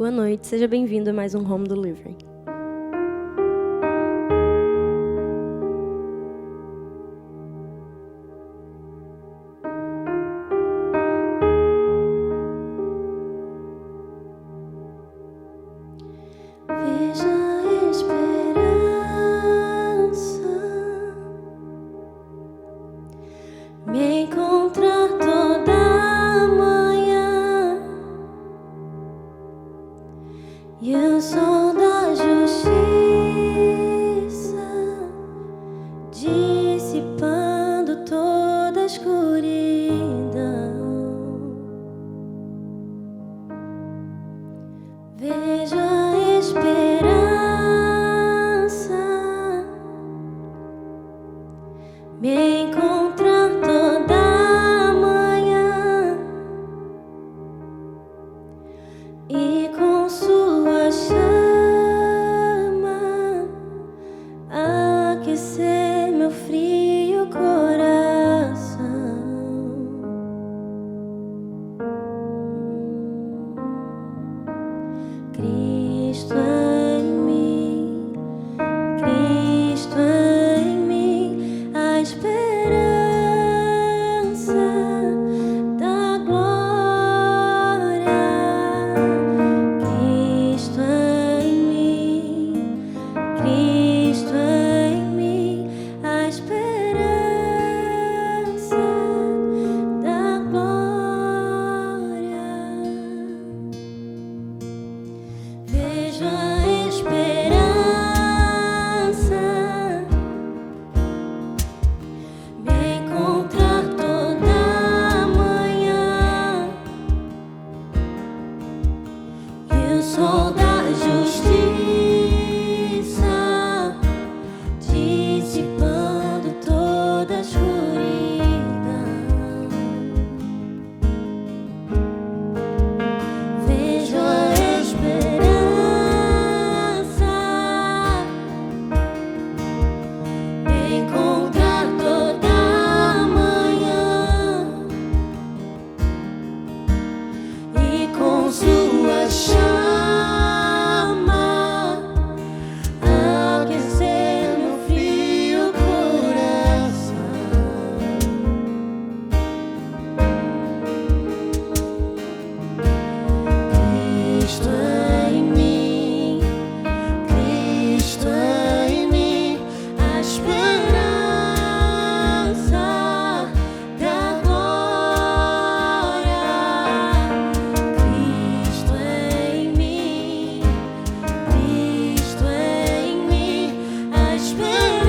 Boa noite, seja bem-vindo a mais um Home Delivery. Veja a esperança me encontrar toda manhã, e o sol da justiça dissipando toda a escuridão. Veja a esperança me encontrar toda manhã, e com sua chama aquecer meu frio coração. Cristo em mim, Cristo em mim, a esperança da glória. Cristo em mim, Cristo em mim, a esperança da glória. Vejo a esperança me encontrar toda manhã, e o sol da justiça dissipando toda a escuridão. Vejo a esperança me encontrar toda manhã, e com sua chama aquecer meu frio coração. Cristo em mim, Cristo em mim, a esperança da glória. Cristo em mim, Cristo em mim, a esperança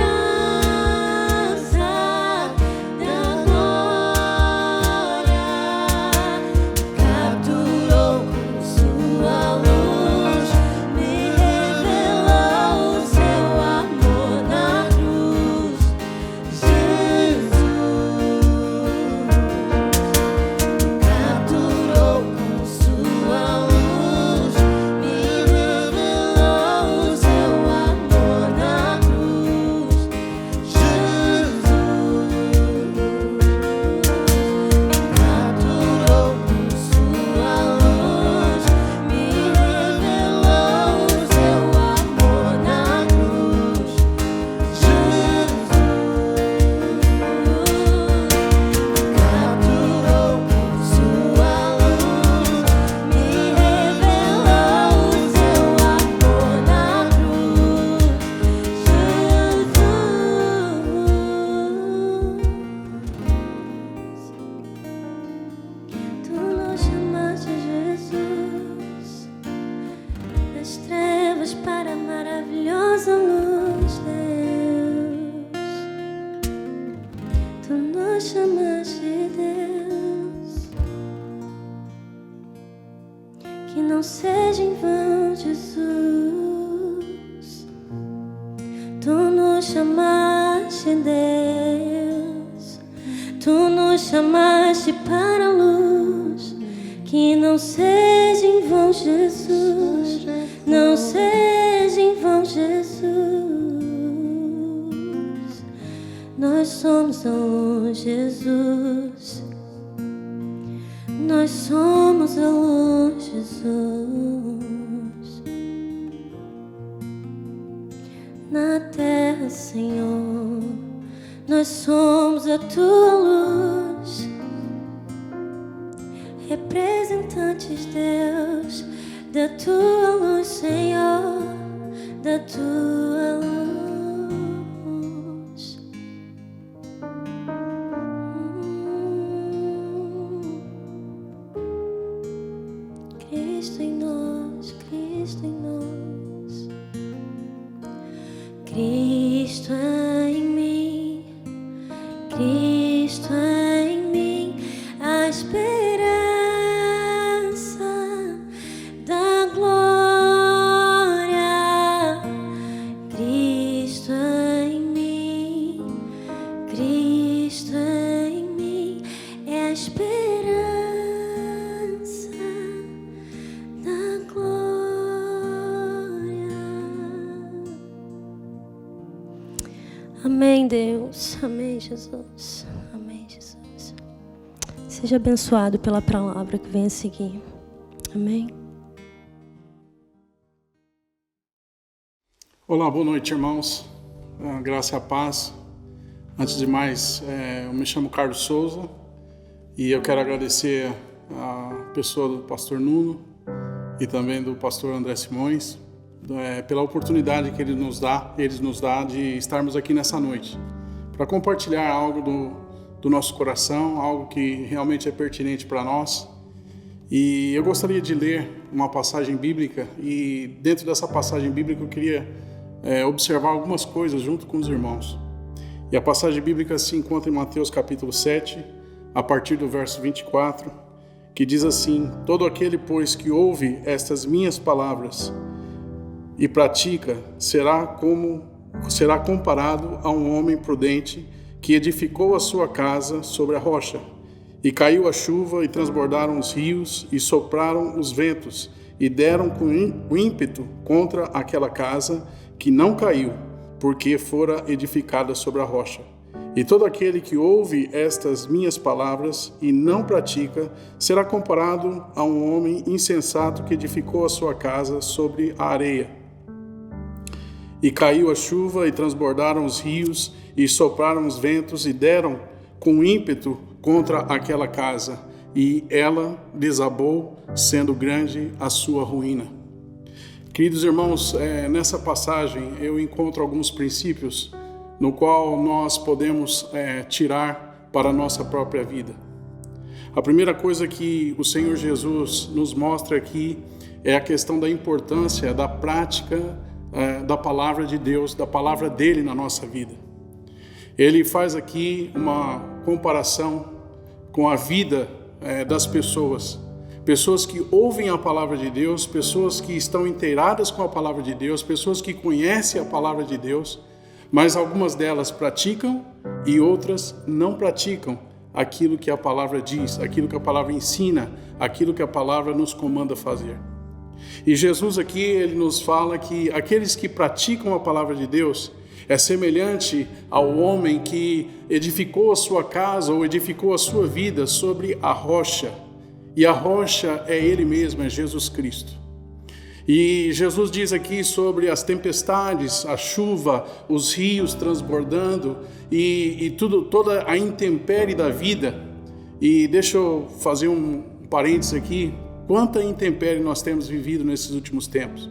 da glória. Capturou com sua luz, me revelou o seu amor na cruz. Jesus capturou com sua luz, me revelou o seu amor na cruz. Jesus capturou com sua luz, me revelou o seu amor na cruz. Jesus capturou com sua luz, me revelou o seu amor na cruz. Tu nos chamaste, Jesus, das trevas para a maravilhosa luz, Deus. Tu nos chamaste, Deus, que não seja em vão, Jesus. Tu nos chamaste, Deus, tu nos chamaste para a luz, que não seja em vão, Jesus, não seja em vão, Jesus. Nós somos a luz, Jesus. Nós somos a luz, Jesus. na terra, Senhor. Nós somos a tua luz, representantes, Deus, da tua luz, Senhor, da tua luz. Cristo em nós, Cristo em nós, Cristo em mim, Cristo em mim, a esperança da glória. Cristo em mim, Cristo em mim, é a esperança da glória. Amém, Deus. Amém, Jesus. Amém, Jesus. Seja abençoado pela palavra que vem a seguir. Amém. Olá, boa noite, irmãos. Graça e a paz. Antes de mais, eu me chamo Carlos Souza e eu quero agradecer a pessoa do pastor Nuno e também do pastor André Simões pela oportunidade que eles nos dá de estarmos aqui nessa noite para compartilhar algo do nosso coração, algo que realmente é pertinente para nós. E eu gostaria de ler uma passagem bíblica e dentro dessa passagem bíblica eu queria observar algumas coisas junto com os irmãos. E a passagem bíblica se encontra em Mateus capítulo 7, a partir do verso 24, que diz assim: todo aquele, pois, que ouve estas minhas palavras e pratica, será comparado a um homem prudente que edificou a sua casa sobre a rocha. E caiu a chuva, e transbordaram os rios, e sopraram os ventos, e deram com ímpeto contra aquela casa, que não caiu, porque fora edificada sobre a rocha. E todo aquele que ouve estas minhas palavras e não pratica, será comparado a um homem insensato que edificou a sua casa sobre a areia. E caiu a chuva, e transbordaram os rios, e sopraram os ventos, e deram com ímpeto contra aquela casa, e ela desabou, sendo grande a sua ruína. Queridos irmãos, nessa passagem eu encontro alguns princípios no qual nós podemos tirar para a nossa própria vida. A primeira coisa que o Senhor Jesus nos mostra aqui é a questão da importância da prática da palavra de Deus, da palavra dele na nossa vida. Ele faz aqui uma comparação com a vida das pessoas que ouvem a palavra de Deus, pessoas que estão inteiradas com a palavra de Deus, pessoas que conhecem a palavra de Deus, mas algumas delas praticam e outras não praticam aquilo que a palavra diz, aquilo que a palavra ensina, aquilo que a palavra nos comanda fazer. E Jesus aqui, ele nos fala que aqueles que praticam a palavra de Deus é semelhante ao homem que edificou a sua casa ou edificou a sua vida sobre a rocha. E a rocha é Ele mesmo, é Jesus Cristo. E Jesus diz aqui sobre as tempestades, a chuva, os rios transbordando e toda a intempérie da vida. E deixa eu fazer um parênteses aqui. Quanta intempérie nós temos vivido nesses últimos tempos.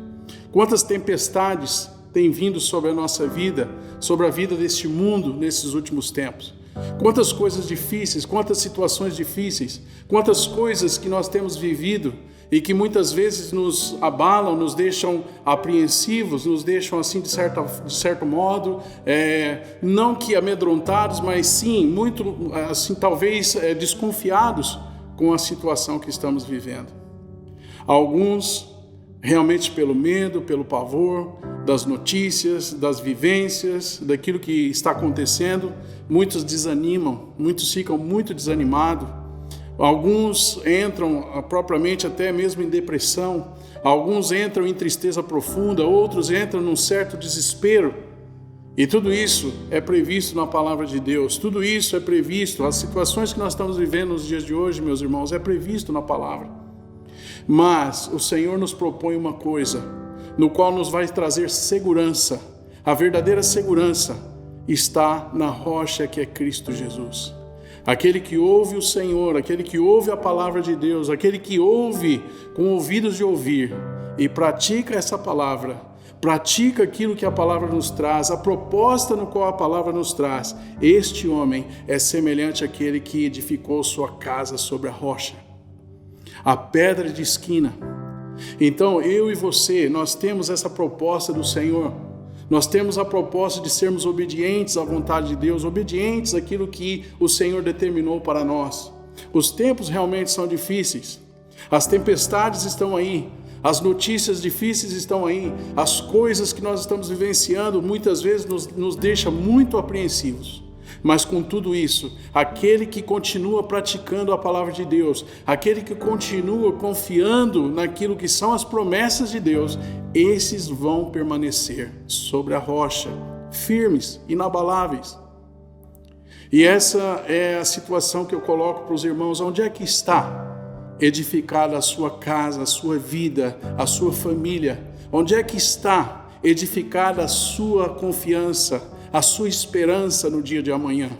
Quantas tempestades têm vindo sobre a nossa vida, sobre a vida deste mundo nesses últimos tempos. Quantas coisas difíceis, quantas situações difíceis, quantas coisas que nós temos vivido e que muitas vezes nos abalam, nos deixam apreensivos, nos deixam assim de certo modo, não que amedrontados, mas sim muito assim talvez desconfiados com a situação que estamos vivendo. Alguns realmente pelo medo, pelo pavor das notícias, das vivências, daquilo que está acontecendo, muitos desanimam, muitos ficam muito desanimados. Alguns entram propriamente até mesmo em depressão, alguns entram em tristeza profunda, outros entram num certo desespero. E tudo isso é previsto na palavra de Deus, tudo isso é previsto, as situações que nós estamos vivendo nos dias de hoje, meus irmãos, é previsto na palavra. Mas o Senhor nos propõe uma coisa, no qual nos vai trazer segurança, A verdadeira segurança está na rocha que é Cristo Jesus. Aquele que ouve o Senhor, aquele que ouve a palavra de Deus, aquele que ouve com ouvidos de ouvir e pratica essa palavra, pratica aquilo que a palavra nos traz, a proposta no qual a palavra nos traz, este homem é semelhante àquele que edificou sua casa sobre a rocha, a pedra de esquina. Então eu e você, nós temos essa proposta do Senhor. Nós temos a proposta de sermos obedientes à vontade de Deus, obedientes àquilo que o Senhor determinou para nós. Os tempos realmente são difíceis, as tempestades estão aí, as notícias difíceis estão aí, as coisas que nós estamos vivenciando muitas vezes nos deixa muito apreensivos. Mas com tudo isso, aquele que continua praticando a palavra de Deus, aquele que continua confiando naquilo que são as promessas de Deus, esses vão permanecer sobre a rocha, firmes, inabaláveis. E essa é a situação que eu coloco para os irmãos. Onde é que está edificada a sua casa, a sua vida, a sua família? Onde é que está edificada a sua confiança, a sua esperança no dia de amanhã?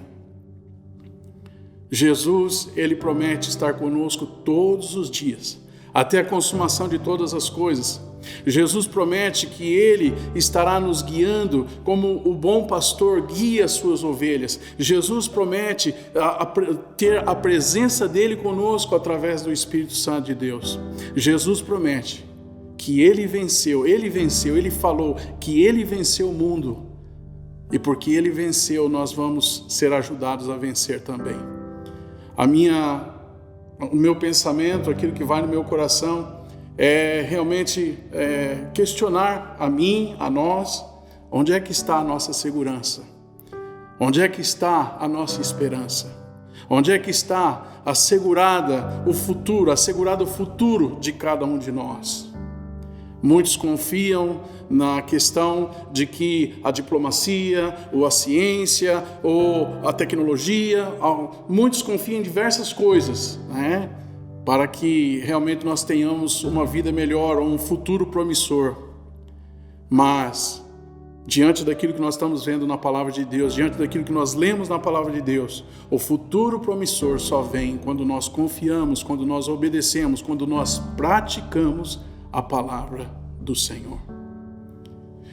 Jesus, Ele promete estar conosco todos os dias, até a consumação de todas as coisas. Jesus promete que Ele estará nos guiando como o bom pastor guia as suas ovelhas. Jesus promete ter a presença dEle conosco através do Espírito Santo de Deus. Jesus promete que Ele venceu, Ele falou que Ele venceu o mundo. E porque Ele venceu, nós vamos ser ajudados a vencer também. O meu pensamento, aquilo que vai no meu coração, é realmente questionar a mim, a nós, onde é que está a nossa segurança? Onde é que está a nossa esperança? Onde é que está assegurado o futuro de cada um de nós? Muitos confiam na questão de que a diplomacia, ou a ciência, ou a tecnologia, muitos confiam em diversas coisas, né? Para que realmente nós tenhamos uma vida melhor, ou um futuro promissor. Mas, diante daquilo que nós estamos vendo na palavra de Deus, diante daquilo que nós lemos na palavra de Deus, o futuro promissor só vem quando nós confiamos, quando nós obedecemos, quando nós praticamos a palavra do Senhor.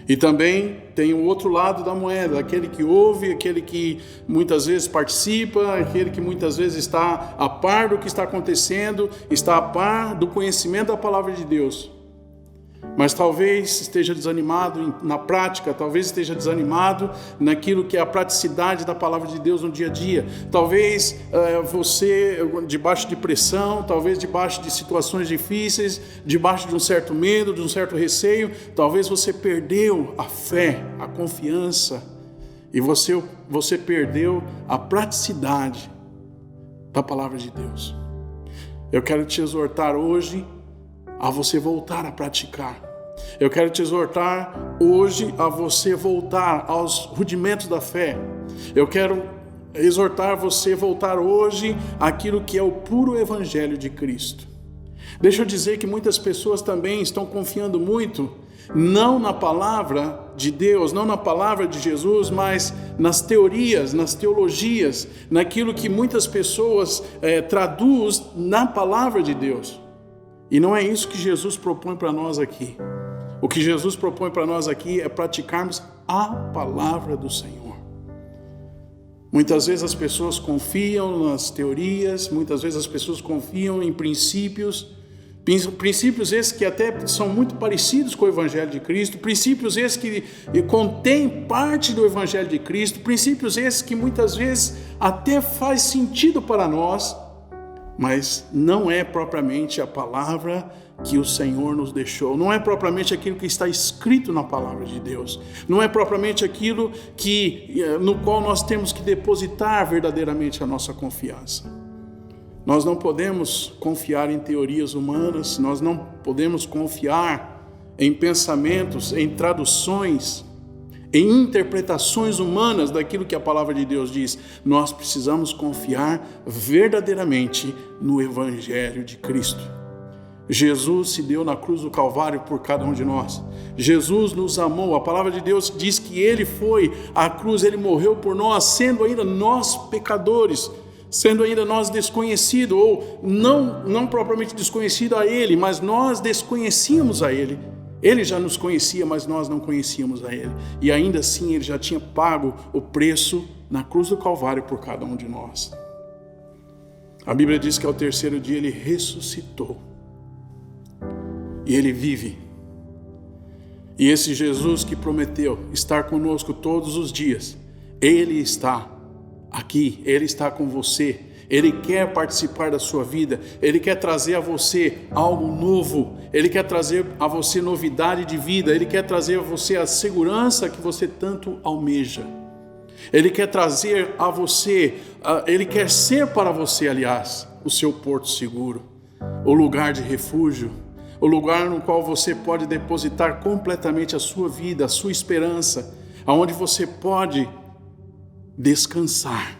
E também tem o outro lado da moeda, aquele que ouve, aquele que muitas vezes participa, aquele que muitas vezes está a par do que está acontecendo, está a par do conhecimento da palavra de Deus. Mas talvez esteja desanimado na prática, talvez esteja desanimado naquilo que é a praticidade da palavra de Deus no dia a dia. Talvez você, debaixo de pressão, talvez debaixo de situações difíceis, debaixo de um certo medo, de um certo receio, talvez você perdeu a fé, a confiança, e você perdeu a praticidade da palavra de Deus. Eu quero te exortar hoje a você voltar a praticar. Eu quero te exortar hoje a você voltar aos rudimentos da fé. Eu quero exortar você a voltar hoje àquilo que é o puro evangelho de Cristo. Deixa eu dizer que muitas pessoas também estão confiando muito, não na palavra de Deus, não na palavra de Jesus, mas nas teorias, nas teologias, naquilo que muitas pessoas traduzem na palavra de Deus. E não é isso que Jesus propõe para nós aqui. O que Jesus propõe para nós aqui é praticarmos a palavra do Senhor. Muitas vezes as pessoas confiam nas teorias, muitas vezes as pessoas confiam em princípios esses que até são muito parecidos com o Evangelho de Cristo, princípios esses que contêm parte do Evangelho de Cristo, princípios esses que muitas vezes até faz sentido para nós, mas não é propriamente a palavra que o Senhor nos deixou, não é propriamente aquilo que está escrito na palavra de Deus, não é propriamente aquilo no qual nós temos que depositar verdadeiramente a nossa confiança. Nós não podemos confiar em teorias humanas, nós não podemos confiar em pensamentos, em traduções, em interpretações humanas daquilo que a palavra de Deus diz. Nós precisamos confiar verdadeiramente no Evangelho de Cristo. Jesus se deu na cruz do Calvário por cada um de nós. Jesus nos amou. A palavra de Deus diz que Ele foi à cruz, Ele morreu por nós, sendo ainda nós pecadores, sendo ainda nós desconhecidos, ou não propriamente desconhecido a Ele, mas nós desconhecíamos a Ele. Ele já nos conhecia, mas nós não conhecíamos a Ele. E ainda assim Ele já tinha pago o preço na cruz do Calvário por cada um de nós. A Bíblia diz que ao terceiro dia Ele ressuscitou. E Ele vive. E esse Jesus que prometeu estar conosco todos os dias, Ele está aqui, Ele está com você. Ele quer participar da sua vida, Ele quer trazer a você algo novo, Ele quer trazer a você novidade de vida, Ele quer trazer a você a segurança que você tanto almeja. Ele quer trazer a você, Ele quer ser para você, aliás, o seu porto seguro, o lugar de refúgio, o lugar no qual você pode depositar completamente a sua vida, a sua esperança, aonde você pode descansar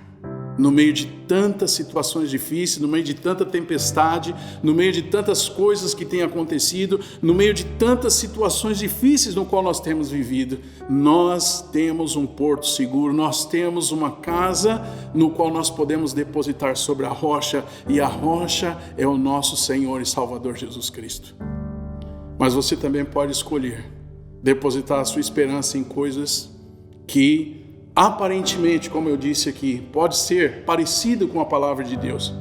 no meio de tantas situações difíceis, no meio de tanta tempestade, no meio de tantas coisas que têm acontecido, no meio de tantas situações difíceis no qual nós temos vivido. Nós temos um porto seguro, nós temos uma casa no qual nós podemos depositar sobre a rocha, e a rocha é o nosso Senhor e Salvador Jesus Cristo. Mas você também pode escolher depositar a sua esperança em coisas que aparentemente, como eu disse aqui, pode ser parecido com a palavra de Deus,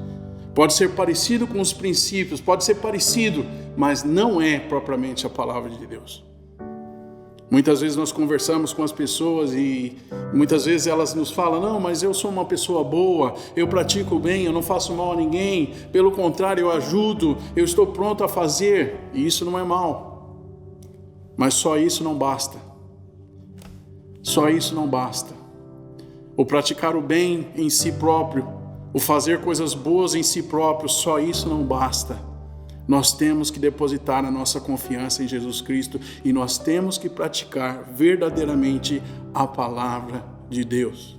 pode ser parecido com os princípios, pode ser parecido, mas não é propriamente a palavra de Deus. Muitas vezes nós conversamos com as pessoas e muitas vezes elas nos falam: não, mas eu sou uma pessoa boa, eu pratico o bem, eu não faço mal a ninguém, pelo contrário, eu ajudo, eu estou pronto a fazer. E isso não é mal, mas só isso não basta. Só isso não basta. O praticar o bem em si próprio, o fazer coisas boas em si próprio, só isso não basta. Nós temos que depositar a nossa confiança em Jesus Cristo e nós temos que praticar verdadeiramente a palavra de Deus.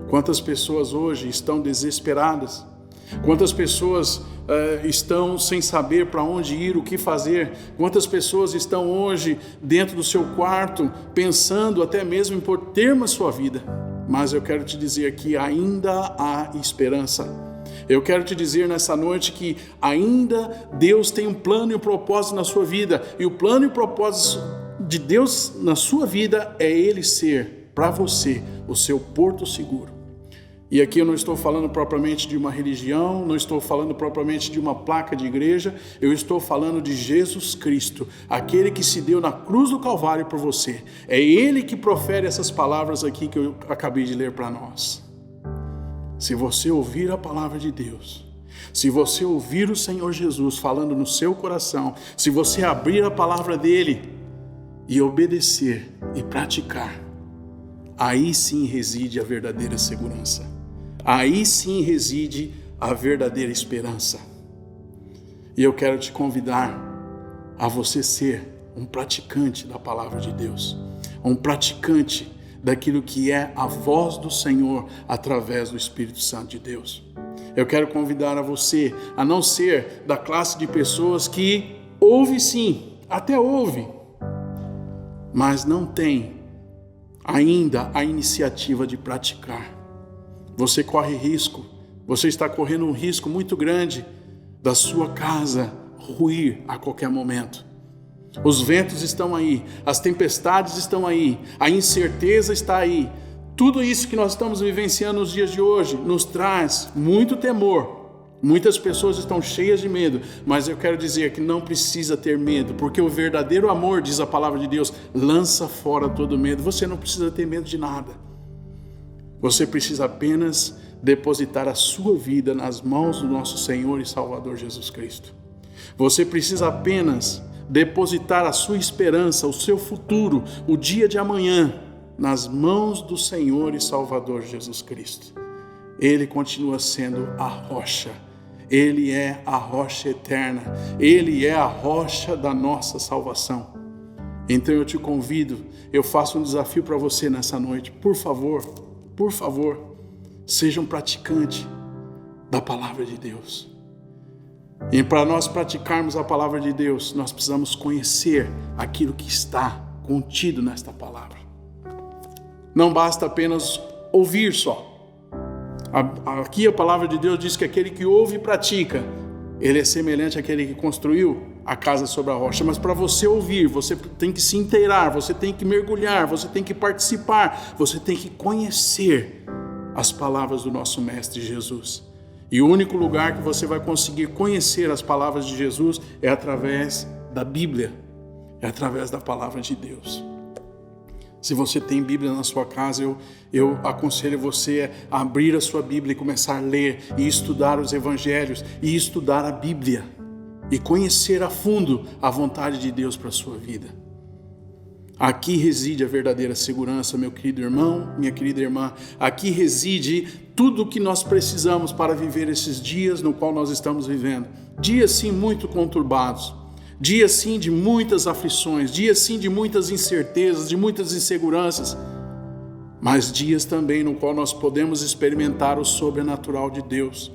Quantas pessoas hoje estão desesperadas? Quantas pessoas estão sem saber para onde ir, o que fazer? Quantas pessoas estão hoje dentro do seu quarto pensando até mesmo em pôr termo à sua vida? Mas eu quero te dizer que ainda há esperança. Eu quero te dizer nessa noite que ainda Deus tem um plano e um propósito na sua vida. E o plano e o propósito de Deus na sua vida é Ele ser para você o seu porto seguro. E aqui eu não estou falando propriamente de uma religião, não estou falando propriamente de uma placa de igreja, eu estou falando de Jesus Cristo, aquele que se deu na cruz do Calvário por você. É Ele que profere essas palavras aqui que eu acabei de ler para nós. Se você ouvir a palavra de Deus, se você ouvir o Senhor Jesus falando no seu coração, se você abrir a palavra dEle e obedecer e praticar, aí sim reside a verdadeira segurança. Aí sim reside a verdadeira esperança. E eu quero te convidar a você ser um praticante da palavra de Deus, um praticante daquilo que é a voz do Senhor através do Espírito Santo de Deus. Eu quero convidar a você a não ser da classe de pessoas que ouve sim, até ouve, mas não tem ainda a iniciativa de praticar. Você corre risco, você está correndo um risco muito grande da sua casa ruir a qualquer momento. Os ventos estão aí, as tempestades estão aí, a incerteza está aí. Tudo isso que nós estamos vivenciando nos dias de hoje nos traz muito temor. Muitas pessoas estão cheias de medo, mas eu quero dizer que não precisa ter medo, porque o verdadeiro amor, diz a palavra de Deus, lança fora todo medo. Você não precisa ter medo de nada. Você precisa apenas depositar a sua vida nas mãos do nosso Senhor e Salvador Jesus Cristo. Você precisa apenas depositar a sua esperança, o seu futuro, o dia de amanhã, nas mãos do Senhor e Salvador Jesus Cristo. Ele continua sendo a rocha. Ele é a rocha eterna. Ele é a rocha da nossa salvação. Então eu te convido, eu faço um desafio para você nessa noite. Por favor, seja um praticante da palavra de Deus. E para nós praticarmos a palavra de Deus, nós precisamos conhecer aquilo que está contido nesta palavra. Não basta apenas ouvir só. Aqui a palavra de Deus diz que aquele que ouve e pratica, ele é semelhante àquele que construiu a casa sobre a rocha. Mas para você ouvir, você tem que se inteirar, você tem que mergulhar, você tem que participar, você tem que conhecer as palavras do nosso Mestre Jesus. E o único lugar que você vai conseguir conhecer as palavras de Jesus é através da Bíblia, é através da palavra de Deus. Se você tem Bíblia na sua casa, eu aconselho você a abrir a sua Bíblia e começar a ler e estudar os evangelhos e estudar a Bíblia e conhecer a fundo a vontade de Deus para a sua vida. Aqui reside a verdadeira segurança, meu querido irmão, minha querida irmã. Aqui reside tudo o que nós precisamos para viver esses dias no qual nós estamos vivendo. Dias sim muito conturbados, dias sim de muitas aflições, dias sim de muitas incertezas, de muitas inseguranças, mas dias também no qual nós podemos experimentar o sobrenatural de Deus.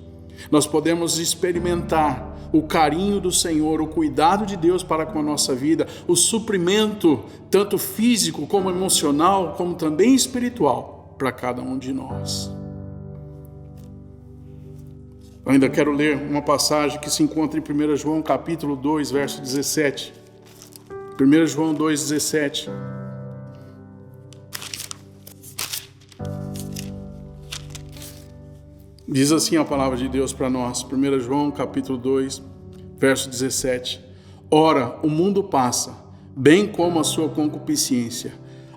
Nós podemos experimentar o carinho do Senhor, o cuidado de Deus para com a nossa vida, o suprimento, tanto físico como emocional, como também espiritual, para cada um de nós. Eu ainda quero ler uma passagem que se encontra em 1 João capítulo 2, verso 17. 1 João 2, 17. Diz assim a palavra de Deus para nós, 1 João capítulo 2, verso 17. Ora, o mundo passa, bem como a sua concupiscência.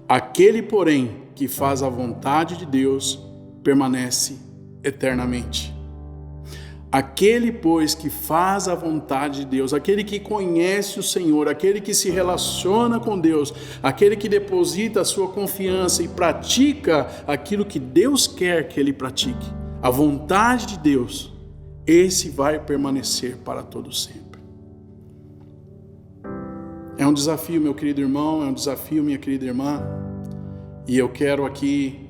Aquele, porém, que faz a vontade de Deus, permanece eternamente. Aquele, pois, que faz a vontade de Deus, aquele que conhece o Senhor, aquele que se relaciona com Deus, aquele que deposita a sua confiança e pratica aquilo que Deus quer que ele pratique, a vontade de Deus, esse vai permanecer para todo sempre. É um desafio, meu querido irmão, é um desafio, minha querida irmã, e eu quero aqui,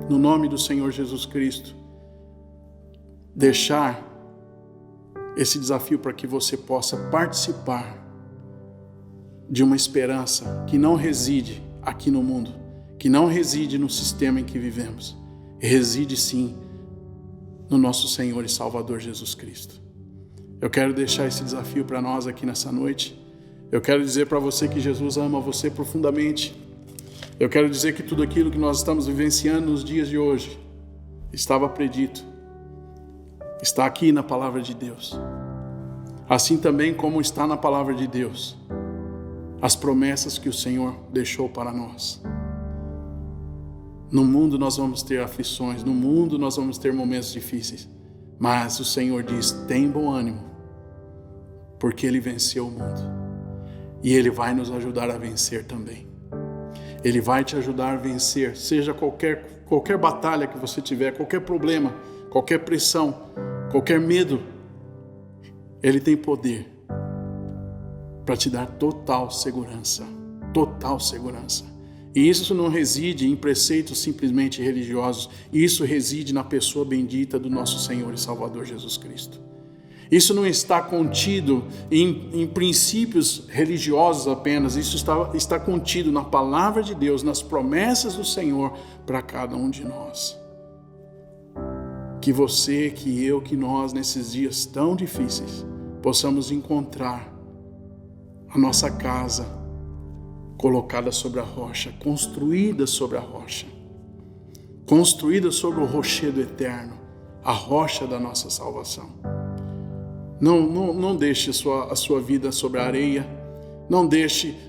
no nome do Senhor Jesus Cristo, deixar esse desafio para que você possa participar de uma esperança que não reside aqui no mundo, que não reside no sistema em que vivemos, reside sim no nosso Senhor e Salvador Jesus Cristo. Eu quero deixar esse desafio para nós aqui nessa noite. Eu quero dizer para você que Jesus ama você profundamente. Eu quero dizer que tudo aquilo que nós estamos vivenciando nos dias de hoje estava predito, está aqui na palavra de Deus. Assim também como está na palavra de Deus as promessas que o Senhor deixou para nós. No mundo nós vamos ter aflições, no mundo nós vamos ter momentos difíceis, mas o Senhor diz, tem bom ânimo, porque Ele venceu o mundo. E Ele vai nos ajudar a vencer também. Ele vai te ajudar a vencer, seja qualquer batalha que você tiver, qualquer problema, qualquer pressão, qualquer medo. Ele tem poder para te dar total segurança, total segurança. E isso não reside em preceitos simplesmente religiosos, isso reside na pessoa bendita do nosso Senhor e Salvador Jesus Cristo. Isso não está contido em princípios religiosos apenas, isso está contido na palavra de Deus, nas promessas do Senhor para cada um de nós. Que você, que eu, que nós, nesses dias tão difíceis, possamos encontrar a nossa casa colocada sobre a rocha, construída sobre a rocha, construída sobre o rochedo eterno, a rocha da nossa salvação. Não deixe a sua vida sobre a areia,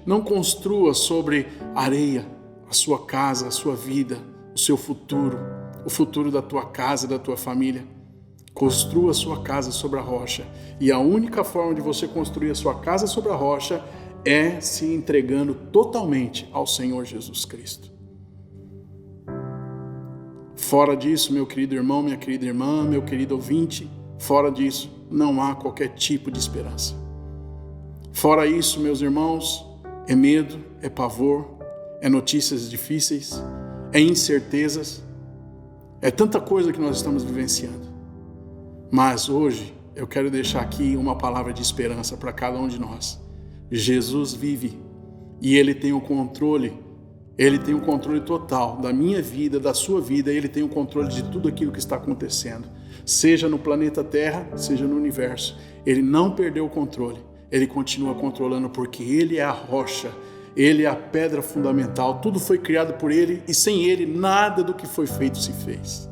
não construa sobre areia a sua casa, a sua vida, o seu futuro, o futuro da tua casa, da tua família. Construa a sua casa sobre a rocha. E a única forma de você construir a sua casa sobre a rocha é se entregando totalmente ao Senhor Jesus Cristo. Fora disso, meu querido irmão, minha querida irmã, meu querido ouvinte, fora disso, não há qualquer tipo de esperança. Fora isso, meus irmãos, é medo, é pavor, é notícias difíceis, é incertezas, é tanta coisa que nós estamos vivenciando. Mas hoje, eu quero deixar aqui uma palavra de esperança para cada um de nós. Jesus vive e Ele tem o controle. Ele tem o controle total da minha vida, da sua vida. Ele tem o controle de tudo aquilo que está acontecendo. Seja no planeta Terra, seja no universo. Ele não perdeu o controle. Ele continua controlando porque Ele é a rocha. Ele é a pedra fundamental. Tudo foi criado por Ele e sem Ele nada do que foi feito se fez.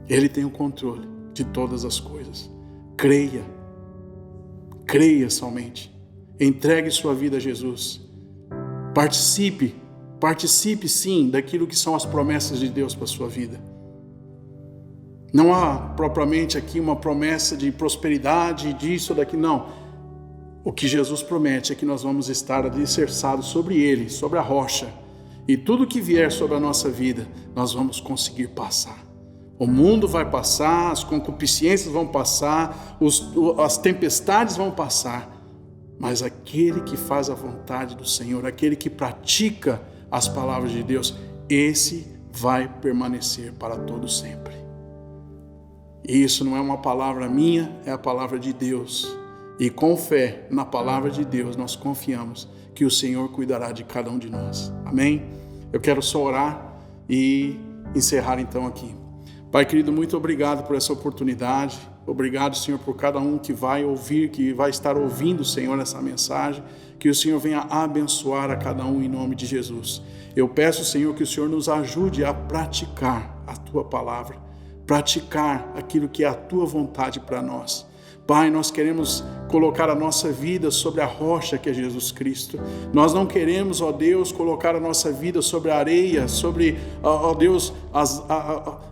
Ele tem o controle de todas as coisas. Creia. Creia somente. Entregue sua vida a Jesus. Participe sim daquilo que são as promessas de Deus para a sua vida. Não há propriamente aqui uma promessa de prosperidade, disso ou daquilo, não. O que Jesus promete é que nós vamos estar alicerçados sobre Ele, sobre a rocha. E tudo que vier sobre a nossa vida, nós vamos conseguir passar. O mundo vai passar, as concupiscências vão passar, as tempestades vão passar. Mas aquele que faz a vontade do Senhor, aquele que pratica as palavras de Deus, esse vai permanecer para todo sempre. E isso não é uma palavra minha, é a palavra de Deus. E com fé na palavra de Deus, nós confiamos que o Senhor cuidará de cada um de nós. Amém? Eu quero só orar e encerrar então aqui. Pai querido, muito obrigado por essa oportunidade. Obrigado, Senhor, por cada um que vai ouvir, que vai estar ouvindo, Senhor, essa mensagem. Que o Senhor venha abençoar a cada um em nome de Jesus. Eu peço, Senhor, que o Senhor nos ajude a praticar a Tua palavra, praticar aquilo que é a Tua vontade para nós. Pai, nós queremos colocar a nossa vida sobre a rocha que é Jesus Cristo. Nós não queremos, ó Deus, colocar a nossa vida sobre a areia, sobre, ó Deus,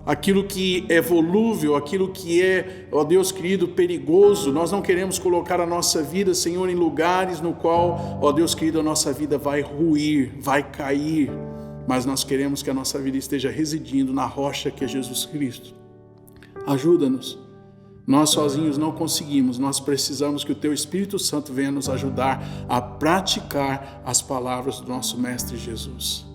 aquilo que é volúvel, aquilo que é, ó Deus querido, perigoso. Nós não queremos colocar a nossa vida, Senhor, em lugares no qual, ó Deus querido, a nossa vida vai ruir, vai cair. Mas nós queremos que a nossa vida esteja residindo na rocha que é Jesus Cristo. Ajuda-nos. Nós sozinhos não conseguimos, nós precisamos que o Teu Espírito Santo venha nos ajudar a praticar as palavras do nosso Mestre Jesus.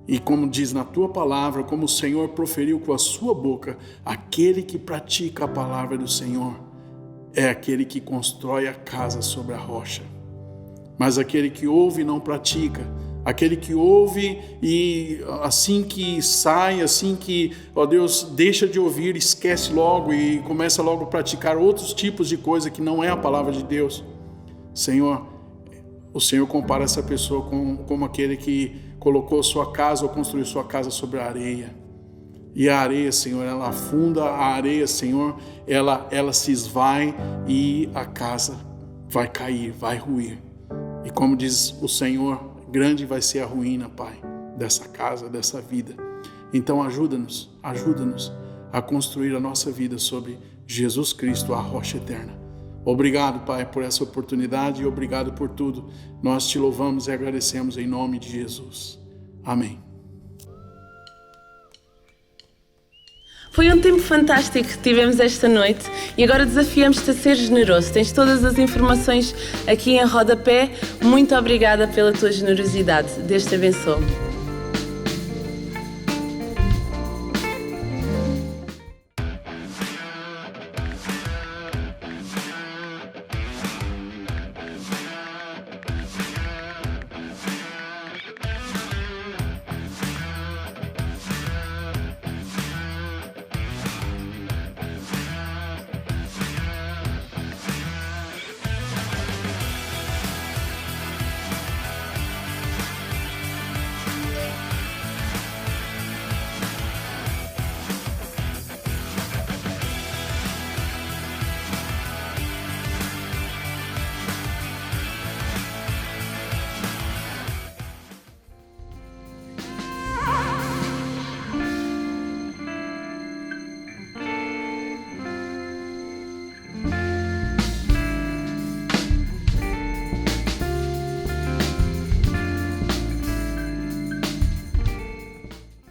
E como diz na Tua palavra, como o Senhor proferiu com a sua boca, aquele que pratica a palavra do Senhor é aquele que constrói a casa sobre a rocha. Mas aquele que ouve e não pratica, aquele que ouve e assim que sai, assim que, ó Deus, deixa de ouvir, esquece logo e começa logo a praticar outros tipos de coisa que não é a palavra de Deus. Senhor, o Senhor compara essa pessoa como aquele que colocou sua casa ou construiu sua casa sobre a areia. E a areia, Senhor, ela afunda, a areia, Senhor, ela se esvai e a casa vai cair, vai ruir. E como diz o Senhor, grande vai ser a ruína, Pai, dessa casa, dessa vida. Então ajuda-nos a construir a nossa vida sobre Jesus Cristo, a rocha eterna. Obrigado, Pai, por essa oportunidade e obrigado por tudo. Nós Te louvamos e agradecemos em nome de Jesus. Amém. Foi um tempo fantástico que tivemos esta noite e agora desafiamos-te a ser generoso. Tens todas as informações aqui em rodapé. Muito obrigada pela tua generosidade. Deus te abençoe.